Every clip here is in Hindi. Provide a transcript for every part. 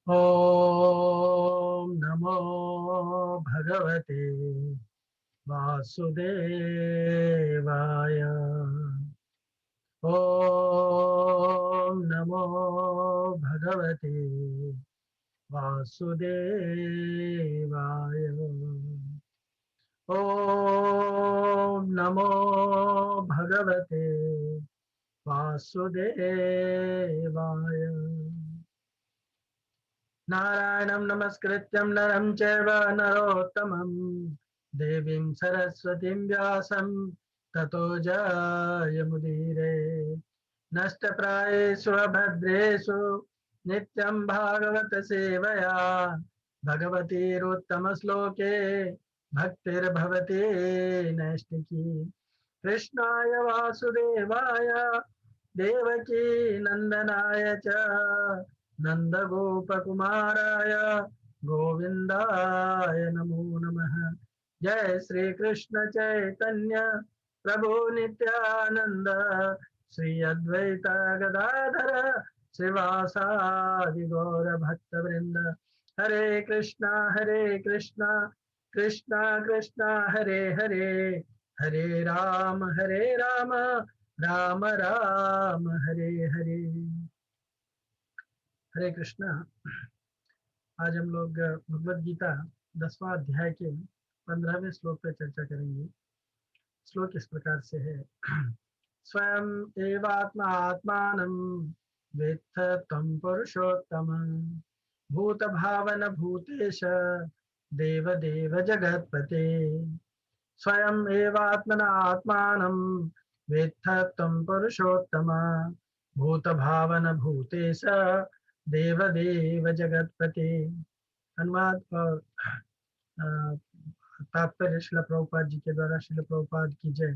ओम नमो भगवते वासुदेवाय। ओम नमो भगवते वासुदेवाय। ओम नमो भगवते वासुदेवाय। नारायणं नमस्कृत्यं नरं चैव नरोत्तमं देवीं सरस्वतीं व्यासं ततो जयमुदीरये। नष्टप्रायेषु अभद्रेषु नित्यं भागवत सेवया भगवतीरुत्तमश्लोके भक्तिर्भवति नैष्टिकी। कृष्णाय वासुदेवाय देवकी नंदनाय च नंदगोपकुमाराय गोविंदाय नमो नमः। जय श्री कृष्ण चैतन्य प्रभु नित्यानंद श्री अद्वैत गदाधर श्रीवासादि गौर भक्त वृंद। हरे कृष्णा कृष्णा कृष्णा हरे हरे, हरे राम राम राम हरे हरे। हरे कृष्णा। आज हम लोग भगवद गीता 10वां अध्याय के 15वें श्लोक पर चर्चा करेंगे। श्लोक इस प्रकार से है। स्वयं एवात्मा आत्मानं वेत्थ तं पुरुषोत्तम भूत भावन भूतेश देव देव जगत्पते। स्वयं एवात्मना आत्मानं वेत्थ तं पुरुषोत्तम भूत भावन भूतेश देव देव जगत्पते। अनुवाद और तात्पर्य श्रील प्रभुपाद जी के द्वारा। श्रील प्रभुपाद की जय।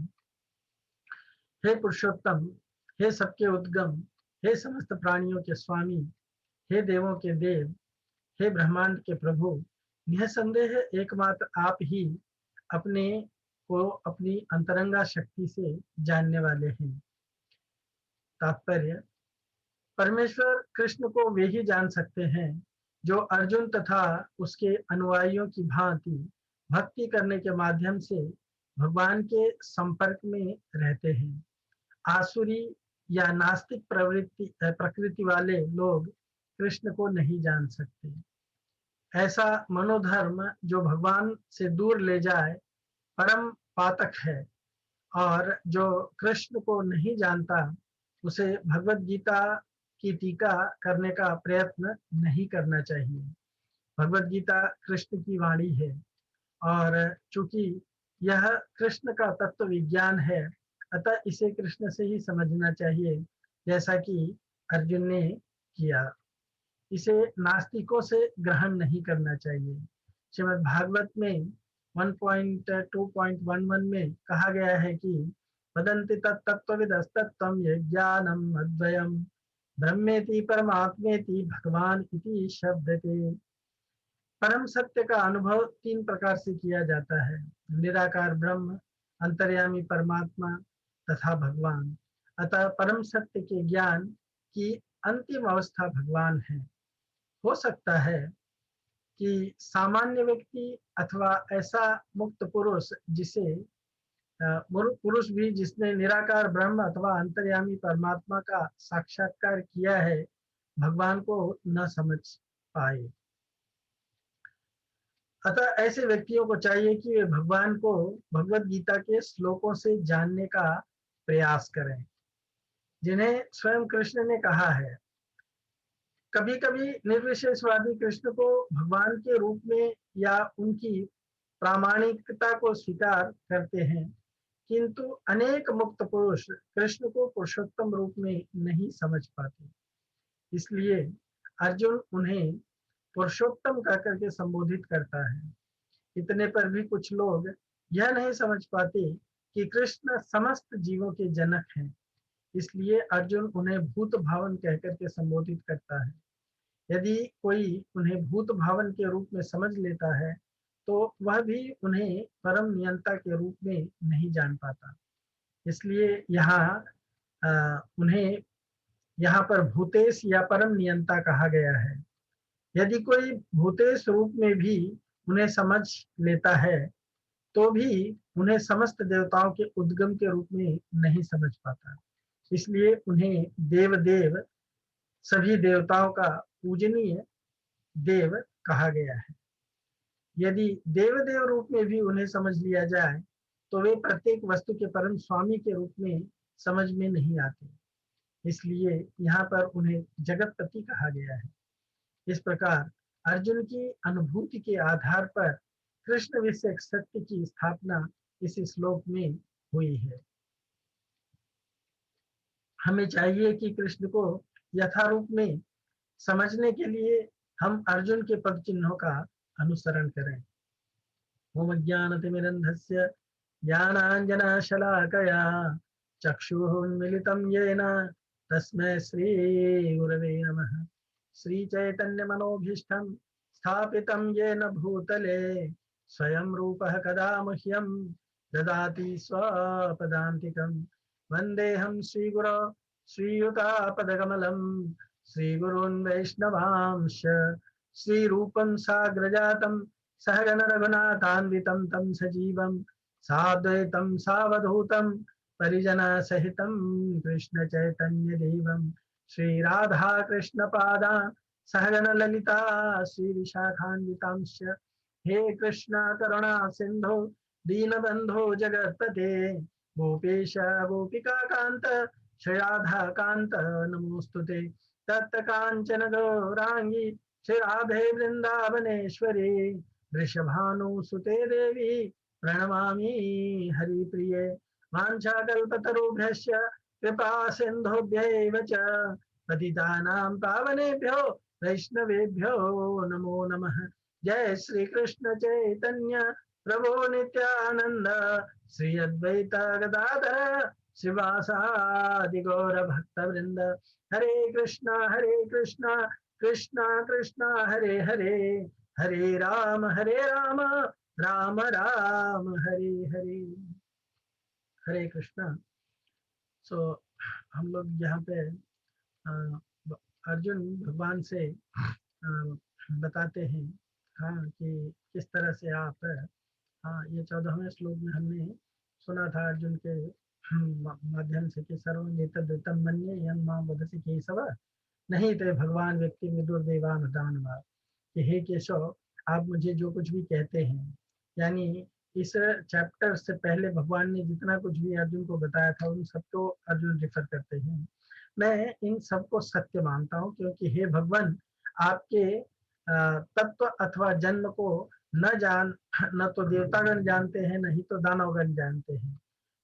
हे पुरुषोत्तम, हे सबके उद्गम, हे समस्त प्राणियों के स्वामी, हे देवों के देव, हे ब्रह्मांड के प्रभु, निसंदेह एकमात्र आप ही अपने को अपनी अंतरंगा शक्ति से जानने वाले हैं। तात्पर्य: परमेश्वर कृष्ण को वे ही जान सकते हैं जो अर्जुन तथा उसके अनुयायियों की भांति भक्ति करने के माध्यम से भगवान के संपर्क में रहते हैं। आसुरी या नास्तिक प्रकृति वाले लोग कृष्ण को नहीं जान सकते। ऐसा मनोधर्म जो भगवान से दूर ले जाए परम पातक है, और जो कृष्ण को नहीं जानता उसे भगवद गीता की टीका करने का प्रयत्न नहीं करना चाहिए। भगवद गीता कृष्ण की वाणी है, और चूंकि यह कृष्ण का तत्व विज्ञान है, अतः इसे कृष्ण से ही समझना चाहिए, जैसा कि अर्जुन ने किया। इसे नास्तिकों से ग्रहण नहीं करना चाहिए। श्रीमद् भागवत में 1.2.11 में कहा गया है कि वदन्ति तत्तत्त्वविदस्तत्त्वं यज्ञानम् अद्वयम् ब्रह्मेति परमात्मेति भगवान इति शब्दते। परम सत्य का अनुभव तीन प्रकार से किया जाता है: निराकार ब्रह्म, अंतर्यामी परमात्मा तथा भगवान। अतः परम सत्य के ज्ञान की अंतिम अवस्था भगवान है। हो सकता है कि सामान्य व्यक्ति अथवा ऐसा मुक्त पुरुष जिसे पुरुष भी जिसने निराकार ब्रह्म अथवा अंतर्यामी परमात्मा का साक्षात्कार किया है, भगवान को न समझ पाए। अतः ऐसे व्यक्तियों को चाहिए कि वे भगवान को भगवद गीता के श्लोकों से जानने का प्रयास करें, जिन्हें स्वयं कृष्ण ने कहा है। कभी कभी निर्विशेषवादी कृष्ण को भगवान के रूप में या उनकी प्रामाणिकता को स्वीकार करते हैं, किंतु अनेक मुक्त पुरुष कृष्ण को पुरुषोत्तम रूप में नहीं समझ पाते। इसलिए अर्जुन उन्हें पुरुषोत्तम कहकर के संबोधित करता है। इतने पर भी कुछ लोग यह नहीं समझ पाते कि कृष्ण समस्त जीवों के जनक हैं, इसलिए अर्जुन उन्हें भूत भावन कहकर के संबोधित करता है। यदि कोई उन्हें भूत भावन के रूप में समझ लेता है तो वह भी उन्हें परम नियंता के रूप में नहीं जान पाता। इसलिए उन्हें यहाँ पर भूतेश या परम नियंता कहा गया है। यदि कोई भूतेश रूप में भी उन्हें समझ लेता है तो भी उन्हें समस्त देवताओं के उद्गम के रूप में नहीं समझ पाता। इसलिए उन्हें देव देव, सभी देवताओं का पूजनीय देव कहा गया है। यदि देव देव रूप में भी उन्हें समझ लिया जाए तो वे प्रत्येक वस्तु के परम स्वामी के रूप में समझ में नहीं आते। इसलिए यहाँ पर उन्हें जगतपति कहा गया है। इस प्रकार अर्जुन की अनुभूति के आधार पर कृष्ण विषयक सत्य की स्थापना इस श्लोक में हुई है। हमें चाहिए कि कृष्ण को यथारूप में समझने के लिए हम अर्जुन के पद चिन्हों का अनुसरण करें। ओम ज्ञानतिमिरन्धस्य ज्ञानाञ्जनशलाकया चक्षुरुन्मीलितं येन तस्मै श्रीगुरवे नमः। श्रीचैतन्यमनोभीष्टं स्थापितं येन भूतले स्वयं रूपः कदा मह्यं ददाति स्वपदान्तिकं। वन्देऽहं श्रीगुरो श्रीयुतापदकमलं श्रीगुरून् वैष्णवांश्च श्रीरूपं साग्रजातं सहगण रघुनाथान्वितं तं सजीवं साद्वैतं सावधूतं परिजना सहितं कृष्ण चैतन्य देवं श्री राधा कृष्ण पादा सहगण ललिता श्री विशाखान्वितांश्च। हे कृष्ण करुणा सिंधु दीनबंधो जगत्पते गोपेश गोपिका कांत श्री राधा कांत नमोस्तुते। तप्त कांचन गौरांगी श्री राधे वृंदावनेश्वरी वृषभानुसुते देवी प्रणमामि हरिप्रिये। वाञ्छाकल्पतरुभ्यश्च कृपा सिन्धुभ्यैव च पतितानां पावनेभ्यो वैष्णवेभ्यो नमो नमः। जय श्री कृष्ण चैतन्य प्रभु नित्यानंद श्री अद्वैत गदाधर श्रीवासादि गौर भक्त वृंद। हरे कृष्णा कृष्णा कृष्णा हरे हरे, हरे राम राम राम हरे हरे। हरे कृष्णा। सो हम लोग यहाँ पे अर्जुन भगवान से बताते हैं हाँ कि किस तरह से आप हाँ ये 14वें श्लोक में हमने सुना था अर्जुन के माध्यम से कि सर्वमेतद् मन्ये यन् मां वदसि केशव नहीं ते भगवान व्यक्ति विदुर देवान दानवा। कि हे केशव आप मुझे जो कुछ भी कहते हैं, यानी इस चैप्टर से पहले भगवान ने जितना कुछ भी अर्जुन को बताया था उन सबको अर्जुन रेफर करते हैं। मैं इन सबको सत्य मानता हूँ क्योंकि हे भगवान आपके तत्व अथवा जन्म को न तो देवतागण जानते हैं न ही तो दानवगण जानते हैं।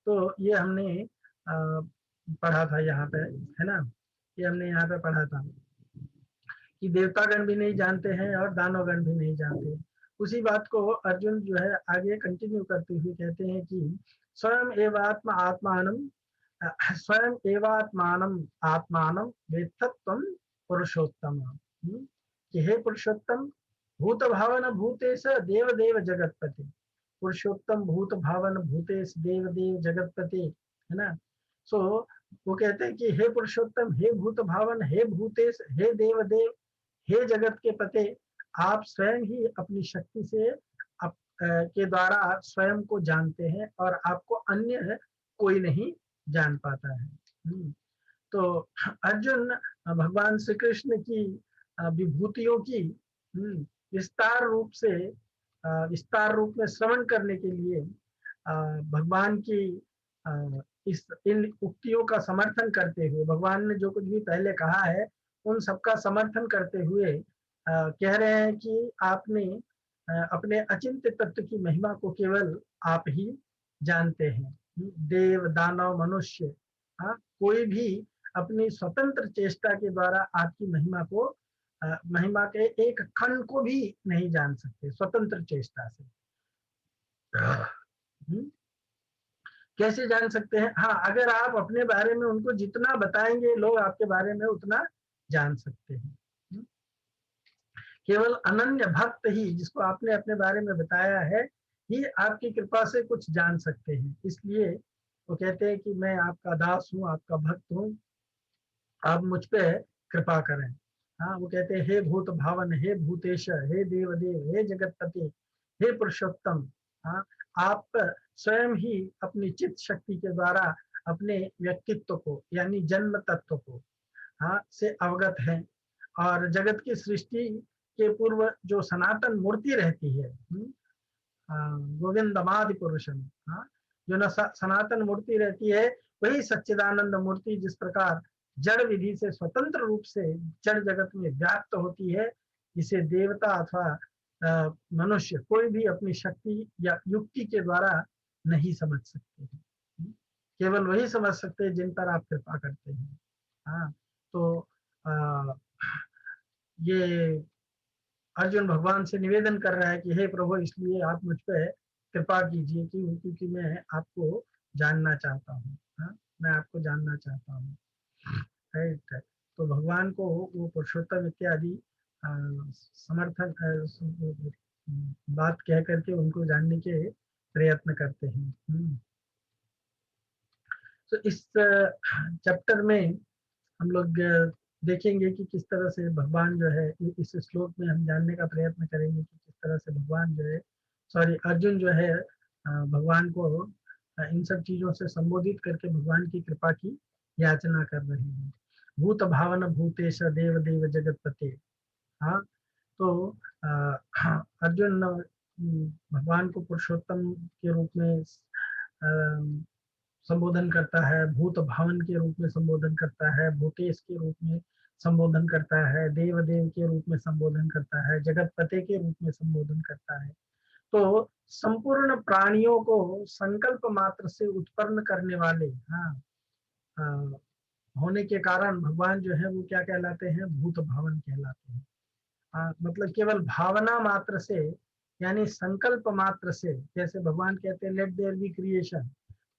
तो ये हमने पढ़ा था यहाँ पे, है ना, ये हमने यहाँ पे पढ़ा था कि देवतागण भी नहीं जानते हैं और दानवगण भी नहीं जानते। उसी बात को अर्जुन जो है आगे कंटिन्यू करते हुए कहते हैं कि स्वयं एवात्म आत्मानम स्वयं एवात्मानम आत्मानम वेत्तत्वं पुरुषोत्तम। कि हे पुरुषोत्तम भूत भावन भूतेश देव देव जगतपति। पुरुषोत्तम भूत भावन भूतेश देव देव जगतपति, है ना। सो वो कहते हैं कि हे पुरुषोत्तम, हे भूत भावन, हे भूतेश, हे देव देव, हे जगत के पते, आप स्वयं ही अपनी शक्ति से के द्वारा स्वयं को जानते हैं और आपको अन्य कोई नहीं जान पाता है। तो अर्जुन भगवान श्री कृष्ण की विभूतियों की विस्तार रूप में श्रवण करने के लिए भगवान की इन उक्तियों का समर्थन करते हुए, भगवान ने जो कुछ भी पहले कहा है उन सबका समर्थन करते हुए कह रहे हैं कि आपने अपने अचिंत्य तत्व की महिमा को केवल आप ही जानते हैं। देव दानव मनुष्य कोई भी अपनी स्वतंत्र चेष्टा के द्वारा आपकी महिमा के एक खंड को भी नहीं जान सकते स्वतंत्र चेष्टा से। कैसे जान सकते हैं? हाँ, अगर आप अपने बारे में उनको जितना बताएंगे लोग आपके बारे में उतना जान सकते हैं। केवल अनन्य भक्त ही जिसको आपने अपने बारे में बताया है ही आपकी कृपा से कुछ जान सकते हैं। इसलिए वो कहते हैं कि मैं आपका दास हूँ, आपका भक्त हूँ, आप मुझ पे कृपा करें। हाँ, वो कहते हैं हे भूत भावन, हे भूतेश, हे देव देव, हे जगतपति, हे पुरुषोत्तम। हाँ, आप स्वयं ही अपनी चित्त शक्ति के द्वारा अपने व्यक्तित्व को यानी जन्म तत्व को हाँ से अवगत हैं, और जगत की सृष्टि के पूर्व जो सनातन मूर्ति रहती है, गोविंदमादि पुरुषम, हाँ, जो न सनातन मूर्ति रहती है, वही सच्चिदानंद मूर्ति जिस प्रकार जड़ विधि से स्वतंत्र रूप से जड़ जगत में व्याप्त होती है, इसे देवता अथवा मनुष्य कोई भी अपनी शक्ति या युक्ति के द्वारा नहीं समझ सकते हैं। केवल वही समझ सकते हैं जिन पर आप कृपा करते हैं। हाँ, तो आ, ये अर्जुन भगवान से निवेदन कर रहा है कि हे प्रभु, इसलिए आप मुझ पर कृपा कीजिए कि क्योंकि मैं आपको जानना चाहता हूँ। हाँ, मैं आपको जानना चाहता हूँ। राइट। तो भगवान को वो पुरुषोत्तम इत्यादि समर्थन बात कह करके उनको जानने के प्रयत्न करते हैं। तो इस चैप्टर में हम लोग देखेंगे कि किस तरह से भगवान जो है, इस श्लोक में हम जानने का प्रयत्न करेंगे कि किस तरह से भगवान जो है, सॉरी अर्जुन जो है भगवान को इन सब चीजों से संबोधित करके भगवान की कृपा की याचना कर रहे हैं। भूत भावन भूतेश देव देव जगतपते। हाँ, तो अर्जुन भगवान को पुरुषोत्तम के रूप में संबोधन करता है, भूत भावन के रूप में संबोधन करता है, भूतेश के रूप में संबोधन करता है, देव देव के रूप में संबोधन करता है, जगत पते के रूप में संबोधन करता है। तो संपूर्ण प्राणियों को संकल्प मात्र से उत्पन्न करने वाले, हाँ, होने के कारण भगवान जो है वो क्या कहलाते हैं, भूत भावन कहलाते हैं। मतलब केवल भावना मात्र से यानी संकल्प मात्र से, जैसे भगवान कहते हैं लेट देयर बी क्रिएशन,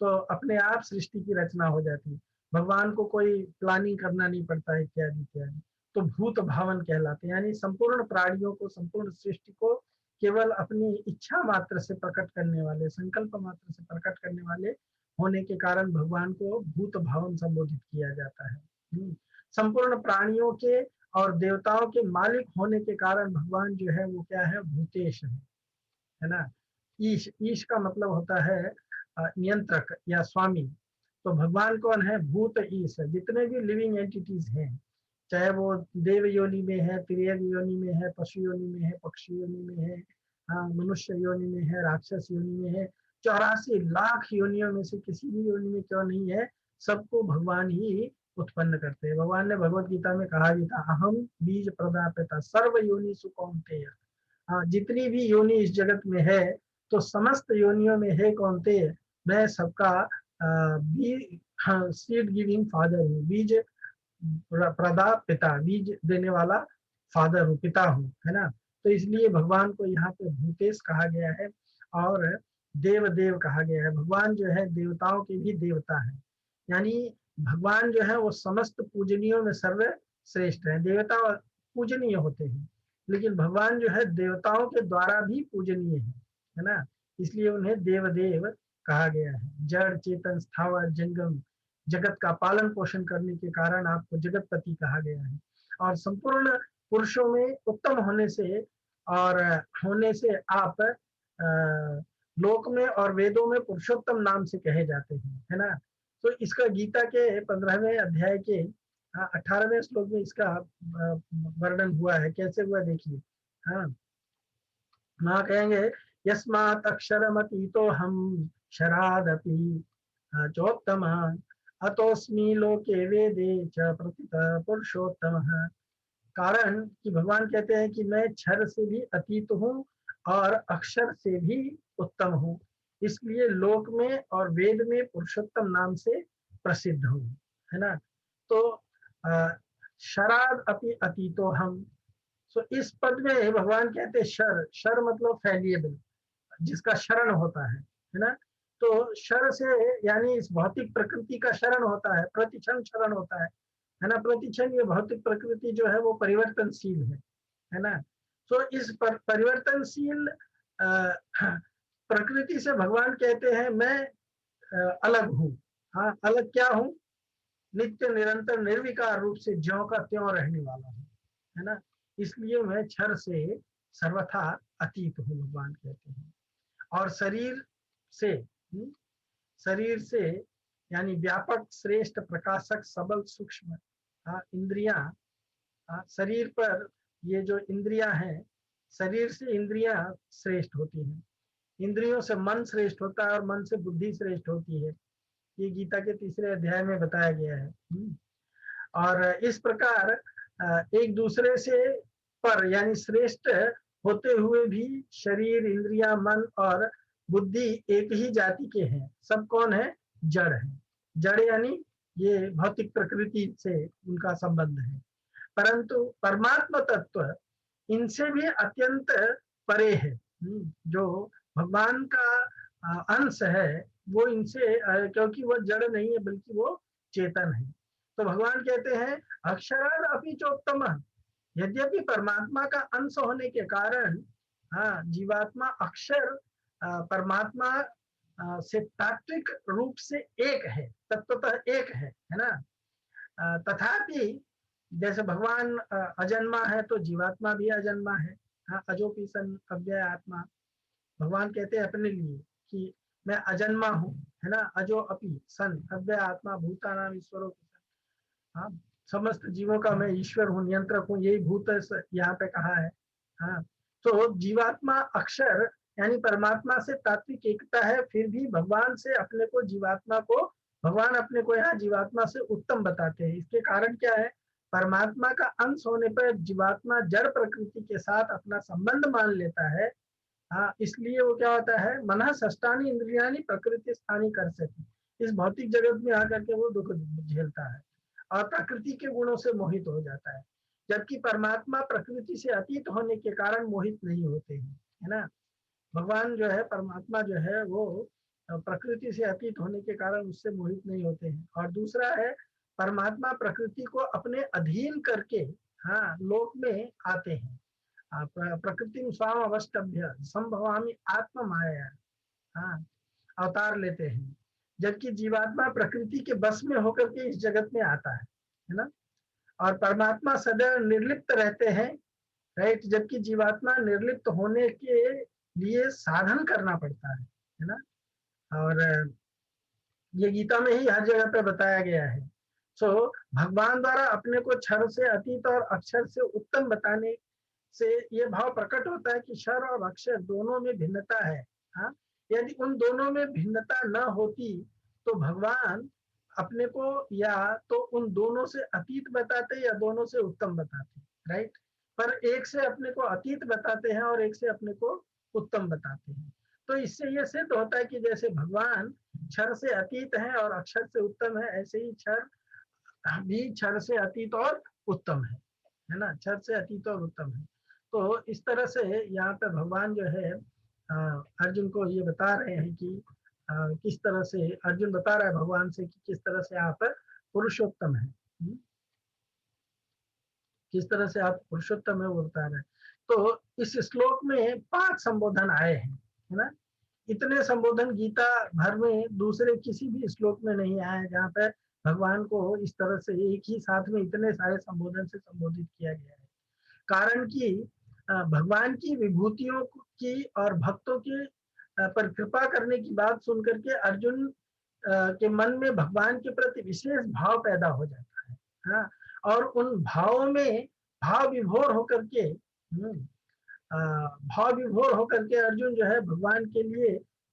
तो अपने आप सृष्टि की रचना हो जाती है, भगवान को कोई प्लानिंग करना नहीं पड़ता है, इत्यादि इत्यादि। तो भूत भावन कहलाते हैं, यानी संपूर्ण प्राणियों को, संपूर्ण सृष्टि को केवल अपनी इच्छा मात्र से प्रकट करने वाले, संकल्प मात्र से प्रकट करने वाले होने के कारण भगवान को भूत भावन संबोधित किया जाता है। संपूर्ण प्राणियों के और देवताओं के मालिक होने के कारण भगवान जो है वो क्या है, भूतेश है ना। ईश, ईश का मतलब होता है नियंत्रक या स्वामी। तो भगवान कौन है, भूत ईश। जितने भी लिविंग एंटिटीज हैं, चाहे वो देव योनि में है, त्रियग योनि में है, पशु योनि में है, पक्षी योनि में है, मनुष्य योनि में है, राक्षस योनि में है, 84 लाख योनियों में से किसी भी योनि में क्यों नहीं है, सबको भगवान ही उत्पन्न करते हैं। भगवान ने भगवत गीता में कहा भी था, अहम बीज प्रदापिता सर्व योनि सुकौन्तेय। हाँ, जितनी भी योनि इस जगत में है, तो समस्त योनियों में है कौन्तेय, मैं सबका सीड गिविंग फादर हूँ, बीज प्रदा पिता, बीज देने वाला फादर हूँ, पिता हूँ, है ना। तो इसलिए भगवान को यहाँ पे भूतेश कहा गया है और देव देव कहा गया है। भगवान जो है देवताओं के भी देवता है, यानी भगवान जो है वो समस्त पूजनीयों में सर्वश्रेष्ठ है। देवता पूजनीय होते हैं, लेकिन भगवान जो है देवताओं के द्वारा भी पूजनीय है ना। इसलिए उन्हें देव देव कहा गया है। जड़ चेतन स्थावर जंगम जगत का पालन पोषण करने के कारण आपको जगतपति कहा गया है। और संपूर्ण पुरुषों में उत्तम होने से और होने से आप लोक में और वेदों में पुरुषोत्तम नाम से कहे जाते हैं, है ना। तो इसका गीता के 15वें अध्याय के 18वें श्लोक में इसका वर्णन हुआ है। कैसे हुआ देखिए। हाँ, वहाँ कहेंगे यस्मात् अक्षरमतीतो हम शरादपि चोत्तम अतोस्मि लोके वेदे च प्रतितः पुरुषोत्तम। कारण कि भगवान कहते हैं कि मैं क्षर से भी अतीत हूँ और अक्षर से भी उत्तम हूँ, इसलिए लोक में और वेद में पुरुषोत्तम नाम से प्रसिद्ध हूँ, है ना। तो शराद अपि अतीतो हम। सो इस पद में भगवान कहते हैं शर, शर मतलब फैलिएबल, जिसका शरण होता है ना। तो शर से यानी इस भौतिक प्रकृति का शरण होता है, प्रतिक्षण शरण होता है ना। प्रतिक्षण ये भौतिक प्रकृति जो है वो परिवर्तनशील है ना। तो इस परिवर्तनशील प्रकृति से भगवान कहते हैं मैं अलग हूँ। हाँ, अलग क्या हूँ, नित्य निरंतर निर्विकार रूप से ज्यों का त्यों रहने वाला हूँ, है ना। इसलिए मैं क्षर से सर्वथा अतीत हूँ, भगवान कहते हैं। और से शरीर से यानी व्यापक, श्रेष्ठ, प्रकाशक, सबल, सूक्ष्म इंद्रियां, शरीर पर ये जो इंद्रियां हैं, शरीर से इंद्रियां श्रेष्ठ होती हैं। इंद्रियों से मन श्रेष्ठ होता है और मन से बुद्धि श्रेष्ठ होती है। ये गीता के 3 अध्याय में बताया गया है। और इस प्रकार एक दूसरे से पर यानी श्रेष्ठ होते हुए भी शरीर, इंद्रियां, मन और बुद्धि एक ही जाति के हैं। सब कौन है? जड़ है। जड़ यानी ये भौतिक प्रकृति से उनका संबंध है। परंतु परमात्मा तत्व इनसे भी अत्यंत परे है। जो भगवान का अंश है वो इनसे, क्योंकि वो जड़ नहीं है बल्कि वो चेतन है। तो भगवान कहते हैं अक्षराद अपि चोत्तम, यद्यपि परमात्मा का अंश होने के कारण जीवात्मा अक्षर परमात्मा से तात्विक रूप से एक है, तत्वतः एक है ना। तथापि जैसे भगवान अजन्मा है तो जीवात्मा भी अजन्मा है। अजोपि सन अव्यय आत्मा, भगवान कहते हैं अपने लिए कि मैं अजन्मा हूँ, है ना। अजो अपि सन अव्यय आत्मा भूतानाम ईश्वरों के सन। समस्त जीवों का मैं ईश्वर हूँ, नियंत्रक हूँ, यही भूत यहाँ पे कहा है। हाँ, तो जीवात्मा अक्षर यानी परमात्मा से तात्विक एकता है, फिर भी भगवान से अपने को, जीवात्मा को, भगवान अपने को यहाँ जीवात्मा से उत्तम बताते हैं। इसके कारण क्या है? परमात्मा का अंश होने पर जीवात्मा जड़ प्रकृति के साथ अपना संबंध मान लेता है। इसलिए वो क्या होता है, मनः षष्ठानि इंद्रियाणि प्रकृति स्थानी कर सके, इस भौतिक जगत में आकर के वो दुख झेलता है और प्रकृति के गुणों से मोहित हो जाता है। जबकि परमात्मा प्रकृति से अतीत होने के कारण मोहित नहीं होते हैं, है ना। भगवान जो है, परमात्मा जो है, वो प्रकृति से अतीत होने के कारण उससे मोहित नहीं होते हैं। और दूसरा है, परमात्मा प्रकृति को अपने अधीन करके लोक में आते हैं। प्रकृति स्वाम अवस्टभ्य संभवामी आत्म माया, अवतार लेते हैं। जबकि जीवात्मा प्रकृति के बस में होकर के इस जगत में आता है ना। और परमात्मा सदैव निर्लिप्त रहते हैं, राइट। जबकि जीवात्मा निर्लिप्त होने के लिए साधन करना पड़ता है ना। और ये गीता में ही हर जगह पे बताया गया है। सो भगवान द्वारा अपने को क्षर से अतीत और अक्षर से उत्तम बताने से ये भाव प्रकट होता है कि क्षर और अक्षर दोनों में भिन्नता है। यदि उन दोनों में भिन्नता न होती तो भगवान अपने को या तो उन दोनों से अतीत बताते या दोनों से उत्तम बताते, राइट। पर एक से अपने को अतीत बताते हैं और एक से अपने को उत्तम बताते हैं। तो इससे ये सिद्ध होता है कि जैसे भगवान क्षर से अतीत है और अक्षर से उत्तम है, ऐसे ही क्षर भी क्षर से अतीत और उत्तम है ना। क्षर से अतीत और उत्तम है। तो इस तरह से यहाँ पे भगवान जो है अर्जुन को ये बता रहे हैं कि किस तरह से, अर्जुन बता रहा है भगवान से कि किस तरह से आप पुरुषोत्तम है, किस तरह से आप पुरुषोत्तम है वो बता रहे हैं। तो इस श्लोक में 5 संबोधन आए हैं, है ना। इतने संबोधन गीता भर में दूसरे किसी भी श्लोक में नहीं आए जहाँ पे भगवान को इस तरह से एक ही साथ में इतने सारे संबोधन से संबोधित किया गया है। कारण कि भगवान की विभूतियों की और भक्तों के पर कृपा करने की बात सुनकर के अर्जुन के मन में भगवान के प्रति विशेष भाव पैदा हो जाता है। हाँ, और उन भावों में भाव विभोर होकर के अर्जुन जो है भगवान के लिए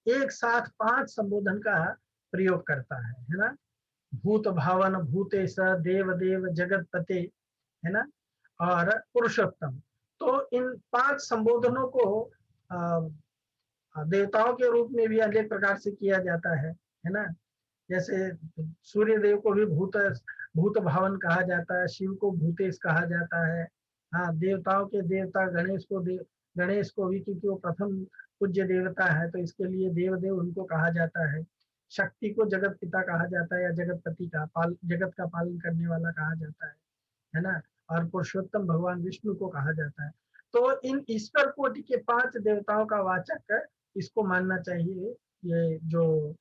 एक साथ 5 संबोधन का प्रयोग करता है ना। भूत भावन भूतेश देव देव जगतपते, है ना, और पुरुषोत्तम। तो इन 5 संबोधनों को देवताओं के रूप में भी अनेक प्रकार से किया जाता है ना। जैसे सूर्य देव को भी भूत भावन कहा जाता है, शिव को भूतेश कहा जाता है। देवताओं के देवता गणेश को भी, क्योंकि वो प्रथम पूज्य देवता है तो इसके लिए देव देव उनको कहा जाता है। शक्ति को जगत पिता कहा जाता है या जगतपति का, जगत का पालन करने वाला कहा जाता है ना। और पुरुषोत्तम भगवान विष्णु को कहा जाता है। तो इन ईश्वर कोटि के 5 देवताओं का वाचक इसको मानना चाहिए। ये जो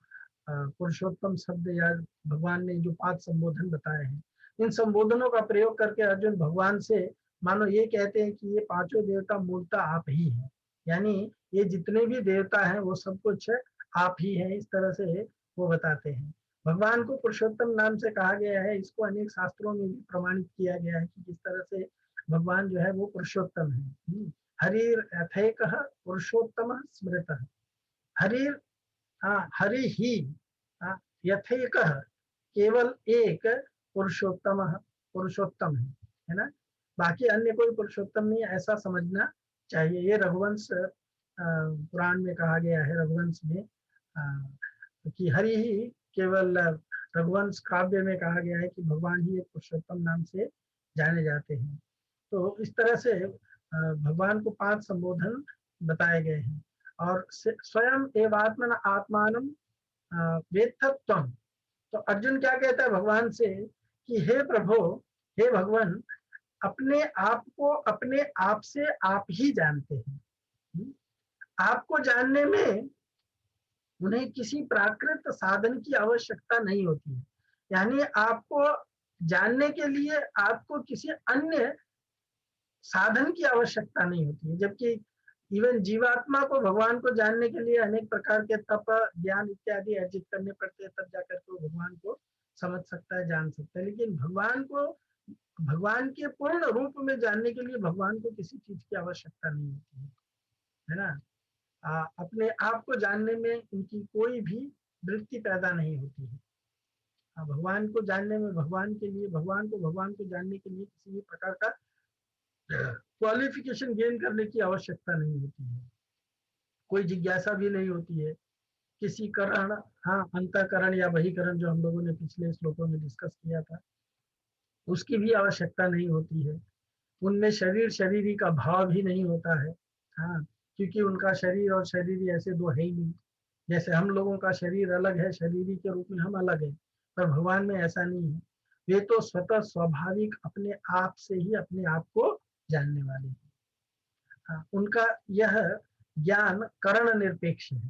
पुरुषोत्तम शब्द या भगवान ने जो 5 संबोधन बताए हैं, इन संबोधनों का प्रयोग करके अर्जुन भगवान से मानो ये कहते हैं कि ये पांचों देवता मूलतः आप ही हैं, यानी ये जितने भी देवता हैं वो सब कुछ आप ही हैं, इस तरह से वो बताते हैं। भगवान को पुरुषोत्तम नाम से कहा गया है, इसको अनेक शास्त्रों में भी प्रमाणित किया गया है कि किस तरह से भगवान जो है वो पुरुषोत्तम है। हरिर अथैकः पुरुषोत्तम स्मृतः। हरिर, हाँ, हरि ही, हाँ, यथैकः, केवल एक पुरुषोत्तम, पुरुषोत्तम है ना, बाकी अन्य कोई पुरुषोत्तम नहीं, ऐसा समझना चाहिए। ये रघुवंश पुराण में कहा गया है, रघुवंश में कि हरि ही, केवल रघुवंश काव्य में कहा गया है कि भगवान ही एक पुरुषोत्तम नाम से जाने जाते हैं। तो इस तरह से भगवान को 5 संबोधन बताए गए हैं। और स्वयं एवात्मन आत्मानम वेत्थत्वम। तो अर्जुन क्या कहता है भगवान से कि हे प्रभु, हे भगवान, अपने आप को अपने आप से आप ही जानते हैं। आपको जानने में उन्हें किसी प्राकृत साधन की आवश्यकता नहीं होती है, यानी आपको जानने के लिए आपको किसी अन्य साधन की आवश्यकता नहीं होती है। जबकि इवन जीवात्मा को भगवान को जानने के लिए अनेक प्रकार के तप, ज्ञान इत्यादि अर्जित करने पड़ते हैं, तब जाकर के वो भगवान को समझ सकता है, जान सकता है। लेकिन भगवान को, भगवान के पूर्ण रूप में जानने के लिए भगवान को किसी चीज की आवश्यकता नहीं होती है ना। अपने आप को जानने में उनकी कोई भी वृत्ति पैदा नहीं होती है। भगवान को जानने में, भगवान के लिए, भगवान को जानने के लिए किसी भी प्रकार का क्वालिफिकेशन गेन करने की आवश्यकता नहीं होती है, कोई जिज्ञासा भी नहीं होती है किसी करण, हाँ, अंतःकरण या बहिकरण जो हम लोगों ने पिछले श्लोकों में डिस्कस किया था, उसकी भी आवश्यकता नहीं होती है। उनमें शरीर शरीरी का भाव भी नहीं होता है, हाँ, क्योंकि उनका शरीर और शरीरी ऐसे दो है ही नहीं। जैसे हम लोगों का शरीर अलग है, शरीरी के रूप में हम अलग है, पर भगवान में ऐसा नहीं है। वे तो स्वतः स्वाभाविक अपने आप से ही अपने आप को जानने वाले हैं। उनका यह ज्ञान करण निरपेक्ष है।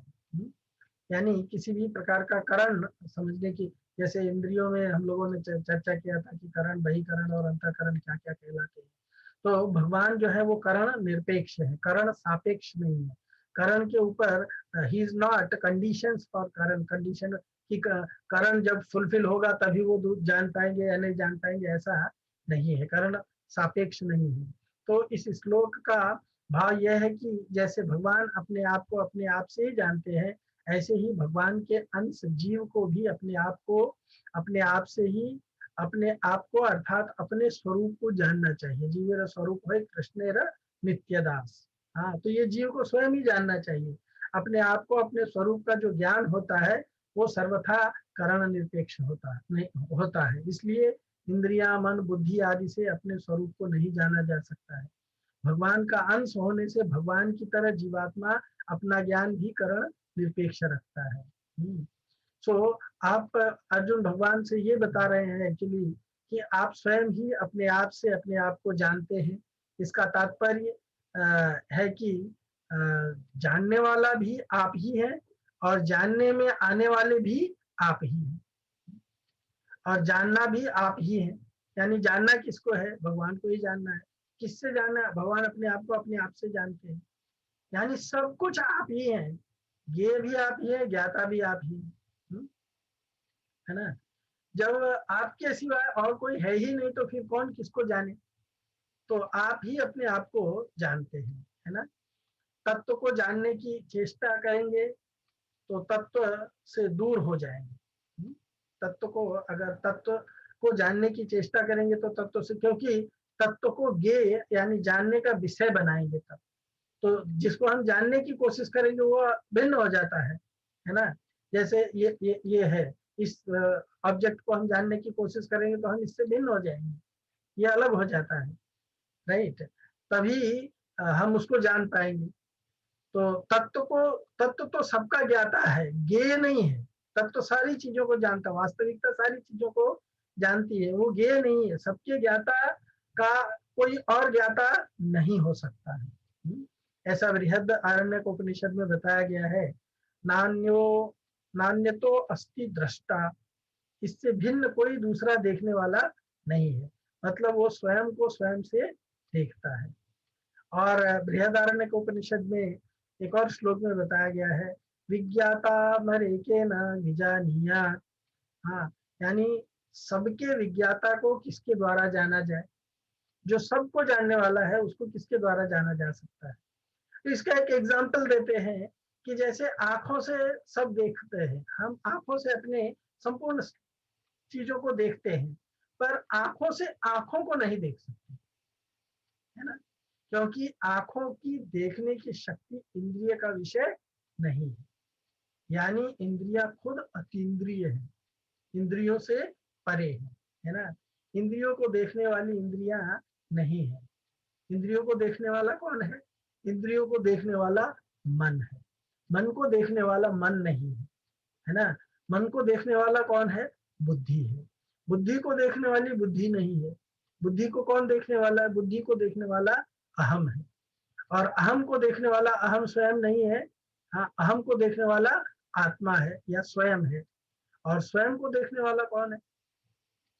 यानी किसी भी प्रकार का करण समझने की, जैसे इंद्रियों में हम लोगों ने चर्चा किया था कि करण, बहिकरण और अंतःकरण क्या क्या कहलाते हैं। तो भगवान जो है वो करण निरपेक्ष है, करण सापेक्ष नहीं है। करण के ऊपर he is not conditions for Karan, condition की करण जब फुलफिल होगा तभी वो जान पाएंगे या नहीं जान पाएंगे, ऐसा नहीं है। करण सापेक्ष नहीं है। तो इस श्लोक का भाव यह है कि जैसे भगवान अपने आप को अपने आप से ही जानते हैं, ऐसे ही भगवान के अंश जीव को भी अपने आप को अपने आप से ही, अपने आप को अर्थात अपने स्वरूप को जानना चाहिए। जीवेर स्वरूप है कृष्णेर नित्यदास। हाँ, तो ये जीव को स्वयं ही जानना चाहिए। अपने आप को, अपने स्वरूप का जो ज्ञान होता है वो सर्वथा करण निरपेक्ष होता है। इसलिए इंद्रिया, मन, बुद्धि आदि से अपने स्वरूप को नहीं जाना जा सकता है। भगवान का अंश होने से भगवान की तरह जीवात्मा अपना ज्ञान भी करण निरपेक्ष रखता है। सो आप, अर्जुन भगवान से ये बता रहे हैं एक्चुअली कि आप स्वयं ही अपने आप से अपने आप को जानते हैं। इसका तात्पर्य है कि जानने वाला भी आप ही है और जानने में आने वाले भी आप ही हैं और जानना भी आप ही है। यानी जानना किसको है? भगवान को ही जानना है। किससे जानना है? भगवान अपने आप को अपने आप से जानते हैं। यानी सब कुछ आप ही हैं, ये भी आप ही है, ज्ञाता भी आप ही है ना। जब आपके सिवाय और कोई है ही नहीं तो फिर कौन किसको जाने। तो आप ही अपने आप को जानते हैं, है ना। तत्व को जानने की चेष्टा करेंगे तो तत्व से दूर हो जाएंगे। तत्व को, अगर तत्व को जानने की चेष्टा करेंगे तो तत्व से, क्योंकि तत्व को ज्ञेय यानी जानने का विषय बनाएंगे तब तो जिसको हम जानने की कोशिश करेंगे वो भिन्न हो जाता है ना। जैसे ये है, इस ऑब्जेक्ट को हम जानने की कोशिश करेंगे तो हम इससे भिन्न हो जाएंगे, ये अलग हो जाता है, राइट। तभी हम उसको जान पाएंगे। तो तत्व तो सबका ज्ञाता है, ज्ञेय नहीं है। तत्व सारी चीजों को जानता, वास्तविकता सारी चीजों को जानती है, वो ज्ञेय नहीं है। सबके ज्ञाता का कोई और ज्ञाता नहीं हो सकता है। ऐसा बृहद आरण्यक उपनिषद में बताया गया है, नान्यो नान्यतो अस्ति दृष्टा, इससे भिन्न कोई दूसरा देखने वाला नहीं है। मतलब वो स्वयं को स्वयं से देखता है। और बृहदारण्यक उपनिषद में एक और श्लोक में बताया गया है, विज्ञाता मरेके न निजानीयात्। हाँ, यानी सबके विज्ञाता को किसके द्वारा जाना जाए, जो सबको जानने वाला है उसको किसके द्वारा जाना जा सकता है। तो इसका एक एग्जाम्पल देते हैं कि जैसे आंखों से सब देखते हैं, हम आंखों से अपने संपूर्ण चीजों को देखते हैं, पर आंखों से आंखों को नहीं देख सकते, है ना, क्योंकि आंखों की देखने की शक्ति इंद्रिय का विषय नहीं है। यानी इंद्रिया खुद अतीन्द्रिय है, इंद्रियों से परे है ना। इंद्रियों को देखने वाली इंद्रियां नहीं है। इंद्रियों को देखने वाला कौन है? इंद्रियों को देखने वाला मन है। मन को देखने वाला मन नहीं है ना। मन को देखने वाला कौन है? बुद्धि है। बुद्धि को देखने वाली बुद्धि नहीं है। बुद्धि को कौन देखने वाला है? बुद्धि को देखने वाला अहम है। और अहम को देखने वाला अहम स्वयं नहीं है। हाँ, अहम को देखने वाला आत्मा है या स्वयं है। और स्वयं को देखने वाला कौन है?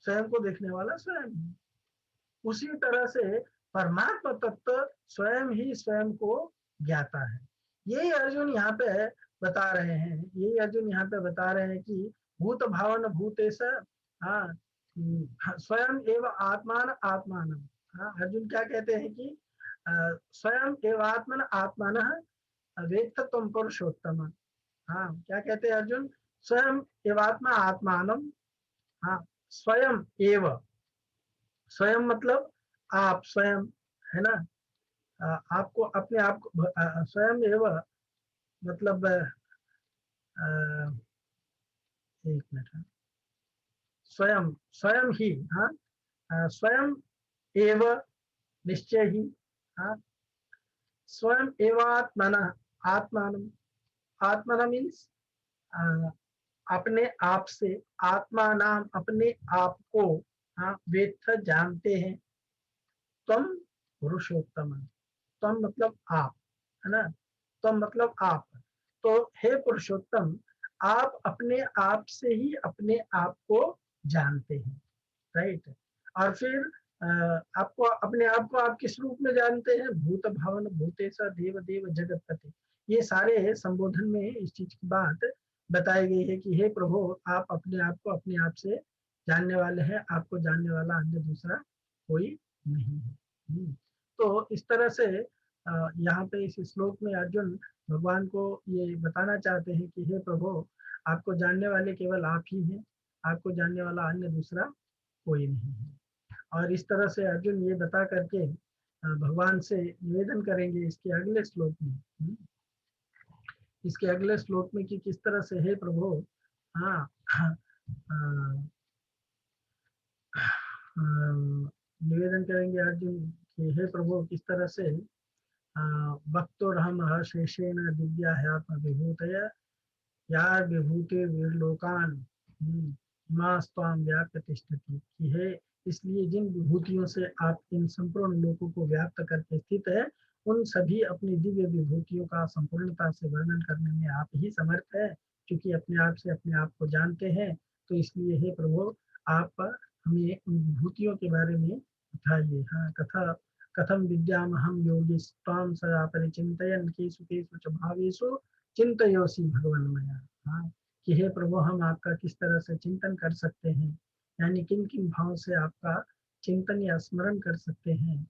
स्वयं को देखने वाला स्वयं है। उसी तरह से परमात्मा तत्व स्वयं ही स्वयं को ज्ञाता है। यही अर्जुन यहाँ पे बता रहे हैं, यही अर्जुन यहाँ पे बता रहे हैं कि भूत भावन भूतेश, हाँ, स्वयं एव आत्मान आत्मान। हाँ, अर्जुन क्या कहते हैं कि स्वयं एव आत्मन आत्मान वेत्थ त्वं पुरुषोत्तम। हाँ, क्या कहते हैं अर्जुन? स्वयं एवात्मा आत्मानम। हाँ, स्वयं एव, स्वयं मतलब आप स्वयं, है ना। आपको अपने आप को स्वयं एवं मतलब एक मिनट, स्वयं, स्वयं ही, हाँ, स्वयं एव निश्चय ही, हाँ, स्वयं एवात्मन आत्मान। आत्मना मीन्स अपने आप से, आत्मा नाम अपने आप को, हाँ, वेत्थ जानते हैं। तम पुरुषोत्तम, तम मतलब आप, है ना, तम मतलब आप। तो हे पुरुषोत्तम, आप अपने आप से ही अपने आप को जानते हैं, राइट। और फिर आपको अपने आप को आप किस रूप में जानते हैं? भूत भावन भूतेशा देव देव जगतपति। ये सारे संबोधन में इस चीज की बात बताई गई है कि हे प्रभु, आप अपने आप को अपने आप से जानने वाले हैं, आपको जानने वाला अन्य दूसरा कोई नहीं है। तो इस तरह से यहाँ पे इस श्लोक में अर्जुन भगवान को ये बताना चाहते हैं कि हे प्रभु, आपको जानने वाले केवल आप ही हैं, आपको जानने वाला अन्य दूसरा कोई नहीं है। और इस तरह से अर्जुन ये बता करके भगवान से निवेदन करेंगे इसके अगले श्लोक में, इसके अगले श्लोक में कि किस तरह से हे प्रभु, हाँ, निवेदन करेंगे अर्जुन कि हे प्रभु, किस तरह से भक्तोरहम शेषेण दिव्या ह्यात्म विभूतय यार विभूते वीरलोकान मां स्वाम व्याप्त तिष्ठति। कि है, इसलिए जिन विभूतियों से आप इन संपूर्ण लोकों को व्याप्त करके स्थित है, उन सभी अपनी दिव्य विभूतियों का संपूर्णता से वर्णन करने में आप ही समर्थ है। क्योंकि अपने आप से अपने आप को जानते हैं, तो इसलिए हे प्रभु, आप हमें उन विभूतियों के बारे में बताइए। हाँ, कथा कथम विद्याम हम योगी स्वाम सदा परिचिंतयन् केषु केषु च भावेषु चिंतयोसी भगवान मया। हाँ, कि हे प्रभु, हम आपका किस तरह से चिंतन कर सकते हैं, यानी किन किन भाव से आपका चिंतन या स्मरण कर सकते हैं,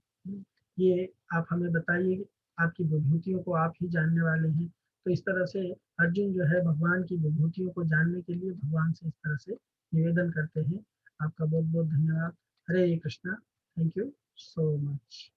ये आप हमें बताइए। आपकी विभूतियों को आप ही जानने वाले हैं। तो इस तरह से अर्जुन जो है भगवान की विभूतियों को जानने के लिए भगवान से इस तरह से निवेदन करते हैं। आपका बहुत बहुत धन्यवाद। Hare Krishna. Thank you so much.